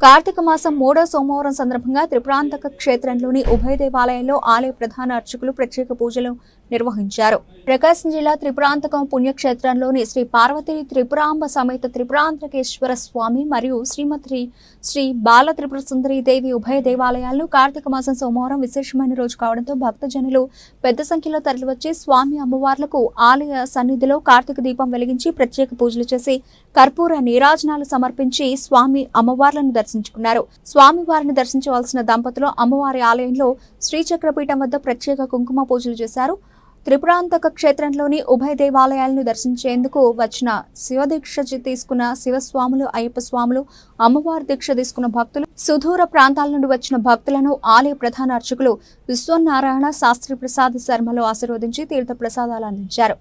కార్తీక మాసం 3వ సోమవారం సందర్భంగా త్రిపురాంతక క్షేత్రంలోని ఉభయ దేవాలయాల్లో ఆలయ ప్రధాన అర్చకులు ప్రత్యేక పూజలు నిర్వహించారు. ప్రకాశం జిల్లా త్రిపురాంతకం పుణ్యక్షేత్రంలోని శ్రీ పార్వతీ త్రిపురాంబ సమేత త్రిపురాంతకేశ్వర స్వామి మరియు శ్రీ బాల త్రిపుర సుందరి దేవి ఉభయ దేవాలయాల్లో కార్తీక మాసం సోమవారం విశేషమైన రోజు కావడంతో భక్తజనులు పెద్ద సంఖ్యలో తరలివచ్చి స్వామి అమ్మవార్లకు ఆలయ సన్నిధిలో కార్తీక దీపం వెలిగించి ప్రత్యేక పూజలు చేసి కర్పూర నీరాజనాలు సమర్పించి స్వామి అమ్మవార్లను దర్శించుకున్నారు. స్వామివారిని దర్శించవలసిన దంపతులు అమ్మవారి ఆలయంలో శ్రీచక్రపీఠం వద్ద ప్రత్యేక కుంకుమ పూజలు చేశారు. త్రిపురాంతక క్షేత్రంలోని ఉభయ దేవాలయాలను దర్శించేందుకు వచ్చిన శివదీక్ష తీసుకున్న శివస్వాములు, అయ్యప్ప స్వాములు, అమ్మవారి దీక్ష తీసుకున్న భక్తులు, సుదూర ప్రాంతాల నుండి వచ్చిన భక్తులను ఆలయ ప్రధాన అర్చకులు విశ్వనారాయణ శాస్త్రి ప్రసాద్ శర్మలు ఆశీర్వదించి తీర్థ ప్రసాదాలు అందించారు.